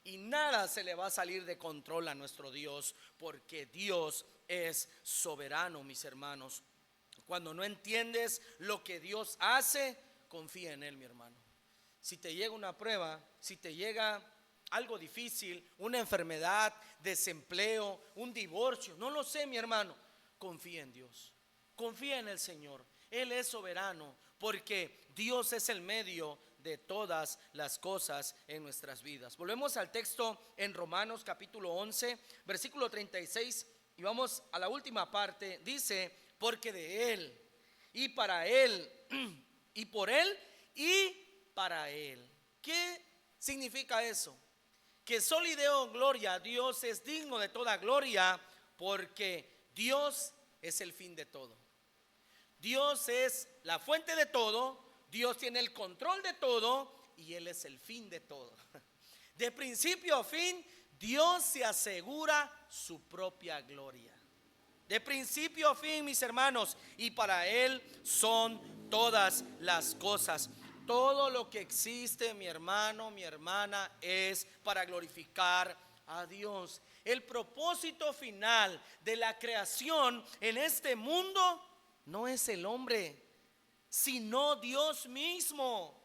[SPEAKER 3] Y nada se le va a salir de control a nuestro Dios, porque Dios es soberano, mis hermanos. Cuando no entiendes lo que Dios hace, confía en Él, mi hermano. Si te llega una prueba, si te llega algo difícil, una enfermedad, desempleo, un divorcio, no lo sé, mi hermano, confía en Dios, confía en el Señor. Él es soberano, porque Dios es el medio de todas las cosas en nuestras vidas. Volvemos al texto en Romanos capítulo 11, versículo 36, y vamos a la última parte. Dice: porque de Él, y para Él, y por Él, y para Él. ¿Qué significa eso? Que solo y deo gloria a Dios, es digno de toda gloria, porque Dios es el fin de todo. Dios es la fuente de todo, Dios tiene el control de todo y Él es el fin de todo. De principio a fin, Dios se asegura su propia gloria. De principio a fin, mis hermanos, y para Él son todas las cosas. Todo lo que existe, mi hermano, mi hermana, es para glorificar a Dios. El propósito final de la creación en este mundo no es el hombre, sino Dios mismo.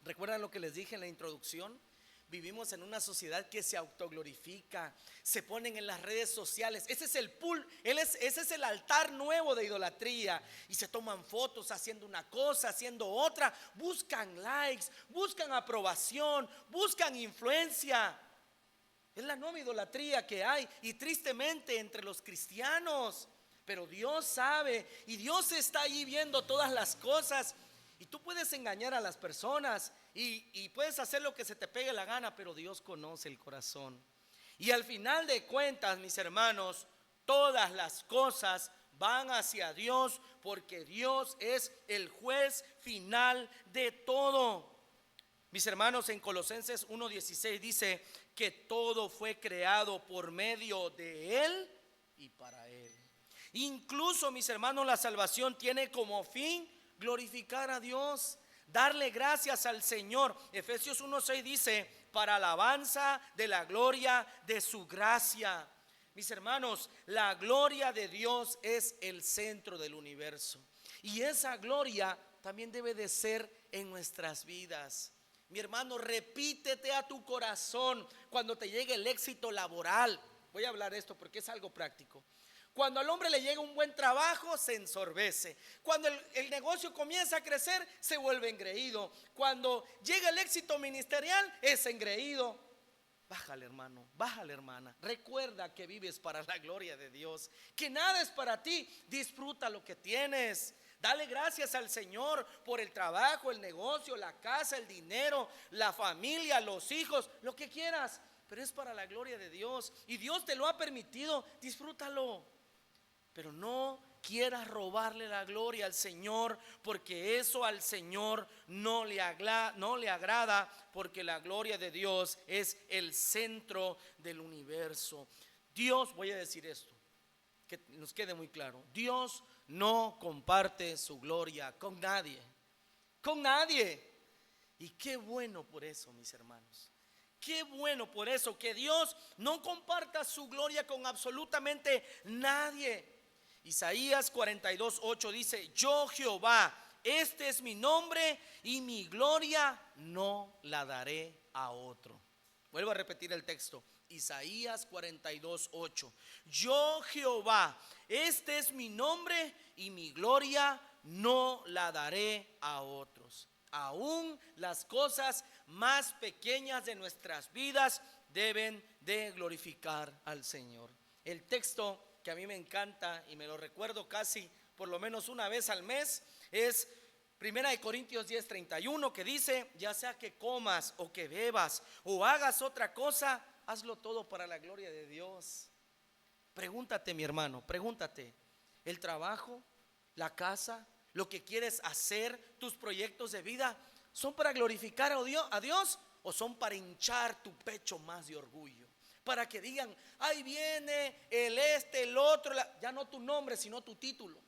[SPEAKER 3] ¿Recuerdan lo que les dije en la introducción? Vivimos en una sociedad que se autoglorifica, se ponen en las redes sociales. Ese es ese es el altar nuevo de idolatría. Y se toman fotos haciendo una cosa, haciendo otra. Buscan likes, buscan aprobación, buscan influencia. Es la nueva idolatría que hay, y tristemente entre los cristianos. Pero Dios sabe, y Dios está ahí viendo todas las cosas. Y tú puedes engañar a las personas y puedes hacer lo que se te pegue la gana, pero Dios conoce el corazón. Y al final de cuentas, mis hermanos, todas las cosas van hacia Dios, porque Dios es el juez final de todo. Mis hermanos, en Colosenses 1:16 dice que todo fue creado por medio de Él y para Él. Incluso, mis hermanos, la salvación tiene como fin glorificar a Dios, darle gracias al Señor. Efesios 1:6 dice: para alabanza de la gloria de su gracia. Mis hermanos, la gloria de Dios es el centro del universo, y esa gloria también debe de ser en nuestras vidas. Mi hermano, repítete a tu corazón cuando te llegue el éxito laboral. Voy a hablar de esto porque es algo práctico. Cuando al hombre le llega un buen trabajo, se ensorbece. Cuando el negocio comienza a crecer, se vuelve engreído. Cuando llega el éxito ministerial, es engreído. Bájale, hermano, bájale, hermana. Recuerda que vives para la gloria de Dios, que nada es para ti. Disfruta lo que tienes. Dale gracias al Señor por el trabajo, el negocio, la casa, el dinero, la familia, los hijos, lo que quieras. Pero es para la gloria de Dios, y Dios te lo ha permitido. Disfrútalo. Pero no quieras robarle la gloria al Señor, porque eso al Señor no le agrada, porque la gloria de Dios es el centro del universo. Dios, voy a decir esto, que nos quede muy claro: Dios no comparte su gloria con nadie, con nadie. Y qué bueno por eso, mis hermanos. Qué bueno por eso, que Dios no comparta su gloria con absolutamente nadie. Isaías 42:8 dice: yo Jehová, este es mi nombre, y mi gloria no la daré a otro. Vuelvo a repetir el texto. Isaías 42:8. Yo Jehová, este es mi nombre, y mi gloria no la daré a otros. Aún las cosas más pequeñas de nuestras vidas deben de glorificar al Señor. El texto que a mí me encanta y me lo recuerdo casi por lo menos una vez al mes es 1 Corintios 10:31, que dice: ya sea que comas o que bebas o hagas otra cosa, hazlo todo para la gloria de Dios. Pregúntate, mi hermano, pregúntate: el trabajo, la casa, lo que quieres hacer, tus proyectos de vida, son para glorificar a Dios o son para hinchar tu pecho más de orgullo? Para que digan, ahí viene el otro, ya no tu nombre, sino tu título,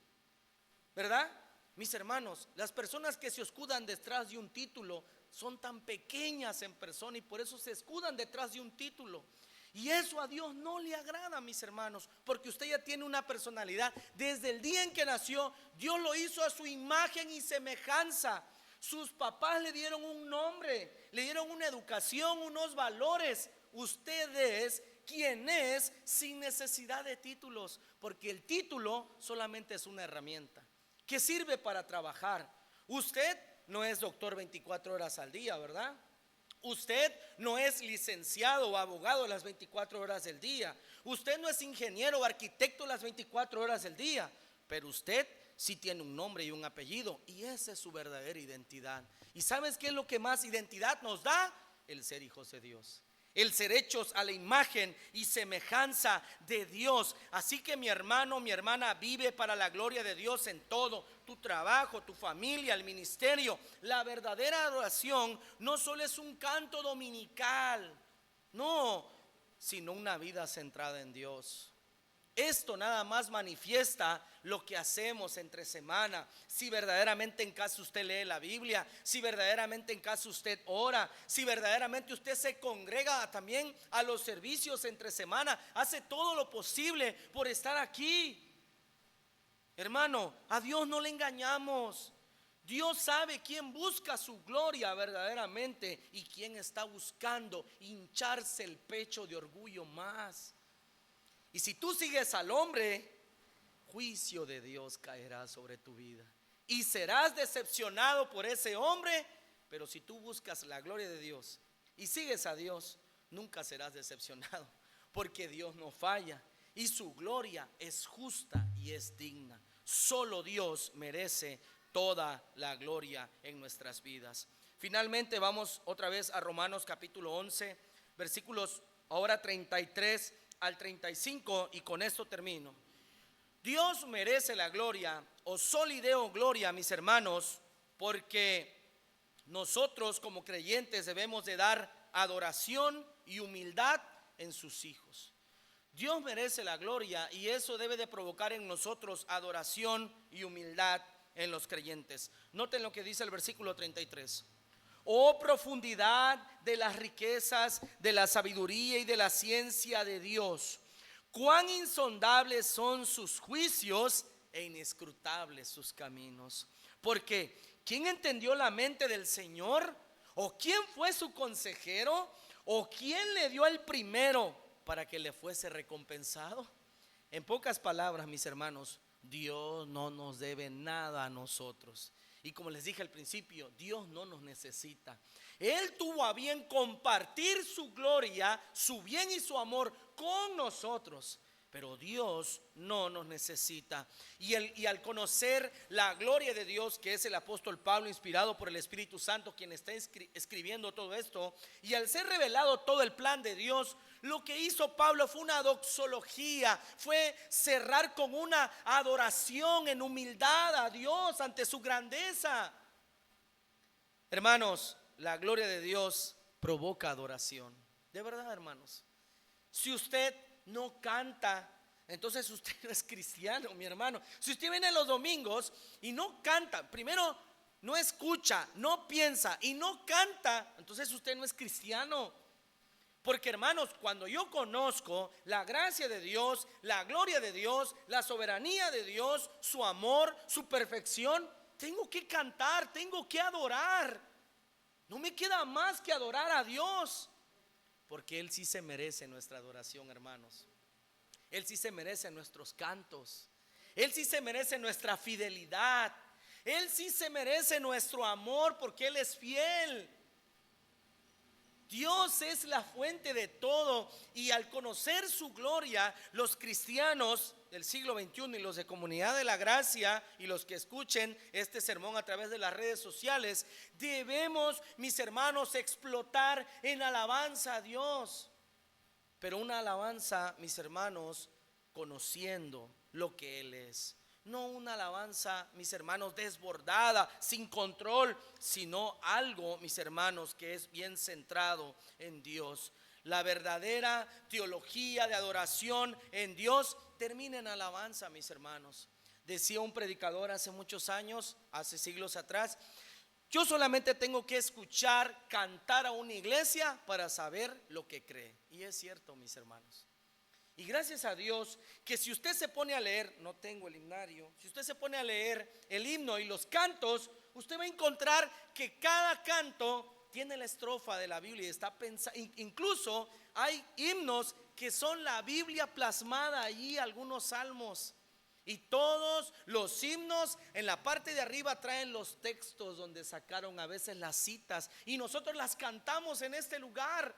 [SPEAKER 3] ¿verdad? Mis hermanos, las personas que se escudan detrás de un título son tan pequeñas en persona y por eso se escudan detrás de un título. Y eso a Dios no le agrada, mis hermanos, porque usted ya tiene una personalidad. Desde el día en que nació, Dios lo hizo a su imagen y semejanza. Sus papás le dieron un nombre, le dieron una educación, unos valores. Usted es quien es sin necesidad de títulos, porque el título solamente es una herramienta que sirve para trabajar. Usted no es doctor 24 horas al día, ¿verdad? Usted no es licenciado o abogado las 24 horas del día. Usted no es ingeniero o arquitecto las 24 horas del día. Pero usted sí tiene un nombre y un apellido, y esa es su verdadera identidad. ¿Y sabes qué es lo que más identidad nos da? El ser hijos de Dios, el ser hechos a la imagen y semejanza de Dios. Así que mi hermano, mi hermana, vive para la gloria de Dios en todo: tu trabajo, tu familia, el ministerio. La verdadera adoración no solo es un canto dominical, no, sino una vida centrada en Dios. Esto nada más manifiesta lo que hacemos entre semana. Si verdaderamente en casa usted lee la Biblia, si verdaderamente en casa usted ora, si verdaderamente usted se congrega también a los servicios entre semana, hace todo lo posible por estar aquí. Hermano, a Dios no le engañamos. Dios sabe quién busca su gloria verdaderamente y quién está buscando hincharse el pecho de orgullo más. Y si tú sigues al hombre, juicio de Dios caerá sobre tu vida y serás decepcionado por ese hombre. Pero si tú buscas la gloria de Dios y sigues a Dios, nunca serás decepcionado, porque Dios no falla y su gloria es justa y es digna. Solo Dios merece toda la gloria en nuestras vidas. Finalmente vamos otra vez a Romanos capítulo 11, versículos ahora 33 al 35, y con esto termino. Dios merece la gloria, o solideo gloria, mis hermanos, porque nosotros como creyentes debemos de dar adoración y humildad en sus hijos. Dios merece la gloria y eso debe de provocar en nosotros adoración y humildad en los creyentes. Noten lo que dice el versículo 33. Oh profundidad de las riquezas, de la sabiduría y de la ciencia de Dios. Cuán insondables son sus juicios e inescrutables sus caminos. Porque ¿quién entendió la mente del Señor? ¿O quién fue su consejero? ¿O quién le dio el primero para que le fuese recompensado? En pocas palabras, mis hermanos, Dios no nos debe nada a nosotros. Y como les dije al principio, Dios no nos necesita. Él tuvo a bien compartir su gloria, su bien y su amor con nosotros. Pero Dios no nos necesita. Y al conocer la gloria de Dios, que es el apóstol Pablo, inspirado por el Espíritu Santo, quien está escribiendo todo esto, y al ser revelado todo el plan de Dios, lo que hizo Pablo fue una doxología, fue cerrar con una adoración en humildad a Dios ante su grandeza. Hermanos, la gloria de Dios provoca adoración. De verdad, hermanos. Si usted no canta, entonces usted no es cristiano, mi hermano. Si usted viene los domingos y no canta, primero no escucha, no piensa y no canta, entonces usted no es cristiano. Porque, hermanos, cuando yo conozco la gracia de Dios, la gloria de Dios, la soberanía de Dios, su amor, su perfección, tengo que cantar, tengo que adorar. No me queda más que adorar a Dios, porque Él sí se merece nuestra adoración, hermanos. Él sí se merece nuestros cantos. Él sí se merece nuestra fidelidad. Él sí se merece nuestro amor, porque Él es fiel. Dios es la fuente de todo, y al conocer su gloria, los cristianos del siglo XXI y los de Comunidad de la Gracia y los que escuchen este sermón a través de las redes sociales, debemos, mis hermanos, explotar en alabanza a Dios. Pero una alabanza, mis hermanos, conociendo lo que Él es, No una alabanza, mis hermanos, desbordada, sin control, sino algo, mis hermanos, que es bien centrado en Dios. La verdadera teología de adoración en Dios termina en alabanza, mis hermanos. Decía un predicador hace muchos años, hace siglos atrás: yo solamente tengo que escuchar cantar a una iglesia para saber lo que cree. Y es cierto, mis hermanos. Y gracias a Dios que si usted se pone a leer, no tengo el himnario, si usted se pone a leer el himno y los cantos, usted va a encontrar que cada canto tiene la estrofa de la Biblia y está pensado. Incluso hay himnos que son la Biblia plasmada allí, algunos salmos. Y todos los himnos en la parte de arriba traen los textos donde sacaron a veces las citas, y nosotros las cantamos en este lugar.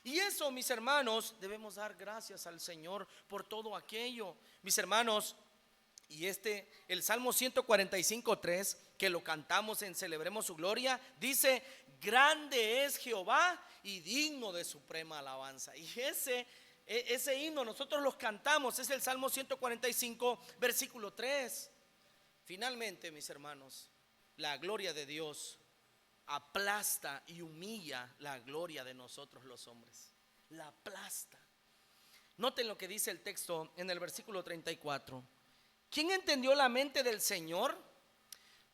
[SPEAKER 3] Y eso, mis hermanos, debemos dar gracias al Señor por todo aquello, mis hermanos. Y el Salmo 145:3, que lo cantamos en Celebremos su Gloria, dice: grande es Jehová y digno de suprema alabanza. Y ese himno nosotros los cantamos, es el Salmo 145, versículo 3. Finalmente, mis hermanos, la gloria de Dios aplasta y humilla la gloria de nosotros los hombres. La aplasta. Noten lo que dice el texto en el versículo 34. ¿Quién entendió la mente del Señor?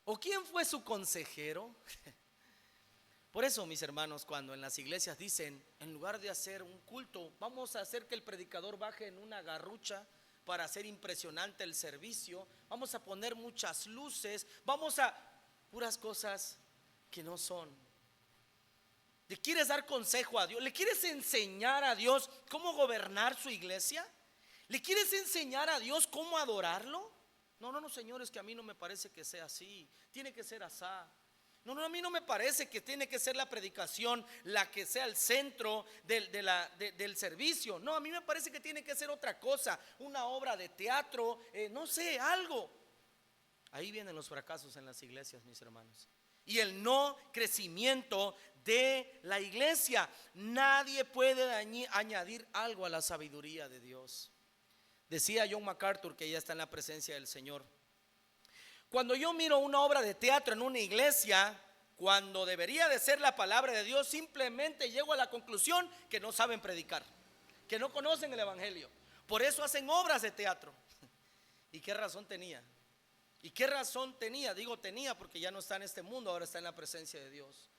[SPEAKER 3] ¿O quién fue su consejero? Por eso, mis hermanos, cuando en las iglesias dicen, en lugar de hacer un culto, vamos a hacer que el predicador baje en una garrucha para hacer impresionante el servicio, vamos a poner muchas luces, vamos a puras cosas que no son. ¿Le quieres dar consejo a Dios? ¿Le quieres enseñar a Dios cómo gobernar su iglesia? ¿Le quieres enseñar a Dios cómo adorarlo? No, señores, que a mí no me parece que sea así. Tiene que ser asá. No, a mí no me parece que tiene que ser la predicación la que sea el centro del servicio. No, a mí me parece que tiene que ser otra cosa, una obra de teatro, no sé, algo. Ahí vienen los fracasos en las iglesias, mis hermanos. Y el no crecimiento de la iglesia. Nadie puede añadir algo a la sabiduría de Dios. Decía John MacArthur, que ya está en la presencia del Señor: cuando yo miro una obra de teatro en una iglesia, cuando debería de ser la palabra de Dios, simplemente llego a la conclusión que no saben predicar, que no conocen el evangelio. Por eso hacen obras de teatro. ¿Y qué razón tenía? ¿Y qué razón tenía? Digo tenía porque ya no está en este mundo, ahora está en la presencia de Dios.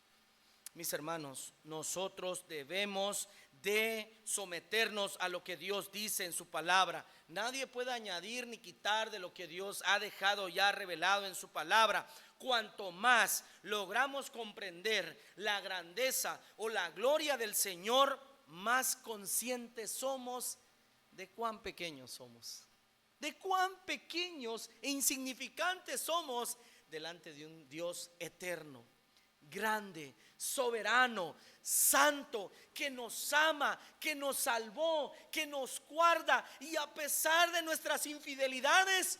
[SPEAKER 3] Mis hermanos, nosotros debemos de someternos a lo que Dios dice en su palabra. Nadie puede añadir ni quitar de lo que Dios ha dejado ya revelado en su palabra. Cuanto más logramos comprender la grandeza o la gloria del Señor, más conscientes somos de cuán pequeños somos, de cuán pequeños e insignificantes somos delante de un Dios eterno, grande, soberano, santo, que nos ama, que nos salvó, que nos guarda, y a pesar de nuestras infidelidades,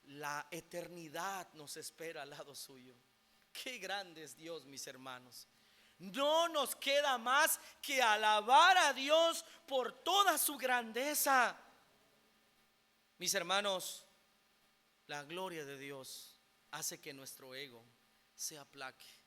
[SPEAKER 3] la eternidad nos espera al lado suyo. Qué grande es Dios, mis hermanos. No nos queda más que alabar a Dios por toda su grandeza. Mis hermanos, la gloria de Dios hace que nuestro ego se aplaque.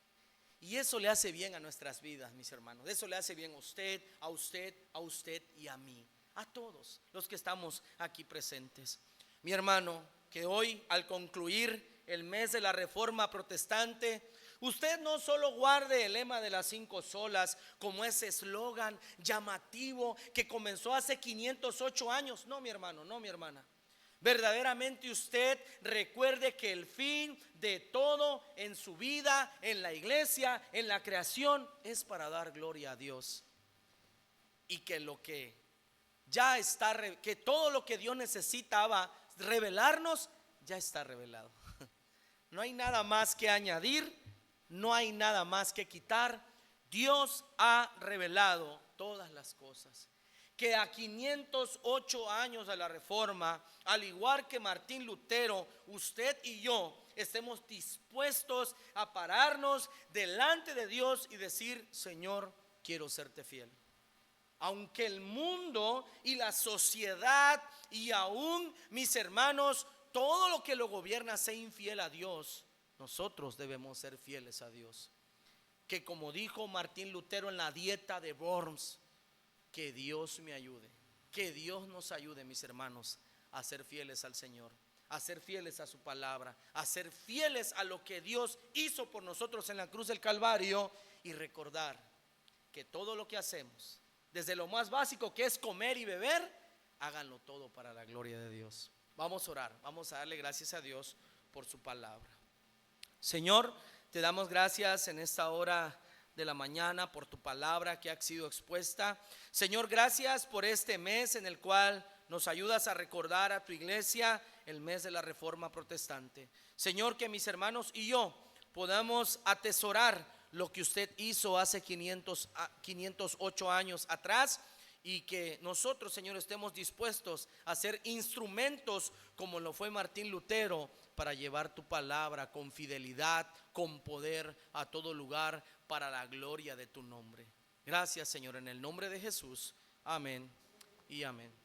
[SPEAKER 3] Y eso le hace bien a nuestras vidas, mis hermanos. Eso le hace bien a usted, a usted, a usted y a mí. A todos los que estamos aquí presentes. Mi hermano, que hoy, al concluir el mes de la Reforma Protestante, usted no solo guarde el lema de las 5 solas como ese eslogan llamativo que comenzó hace 508 años. No, mi hermano, no, mi hermana. Verdaderamente usted recuerde que el fin de todo en su vida, en la iglesia, en la creación, es para dar gloria a Dios. Y que lo que ya está, que todo lo que Dios necesitaba revelarnos, ya está revelado. No hay nada más que añadir, no hay nada más que quitar. Dios ha revelado todas las cosas. Que a 508 años de la Reforma, al igual que Martín Lutero, usted y yo estemos dispuestos a pararnos delante de Dios y decir: Señor, quiero serte fiel. Aunque el mundo y la sociedad y aún mis hermanos todo lo que lo gobierna sea infiel a Dios, nosotros debemos ser fieles a Dios. Que como dijo Martín Lutero en la dieta de Worms, que Dios me ayude, que Dios nos ayude, mis hermanos, a ser fieles al Señor, a ser fieles a su palabra, a ser fieles a lo que Dios hizo por nosotros en la cruz del Calvario, y recordar que todo lo que hacemos, desde lo más básico que es comer y beber, háganlo todo para la gloria de Dios. Vamos a orar, vamos a darle gracias a Dios por su palabra. Señor, te damos gracias en esta hora de la mañana por tu palabra que ha sido expuesta. Señor, gracias por este mes en el cual nos ayudas a recordar a tu iglesia el mes de la Reforma Protestante. Señor, que mis hermanos y yo podamos atesorar lo que usted hizo hace 508 años atrás, y que nosotros, Señor, estemos dispuestos a ser instrumentos como lo fue Martín Lutero, para llevar tu palabra con fidelidad, con poder a todo lugar, para la gloria de tu nombre. Gracias, Señor, en el nombre de Jesús. Amén y amén.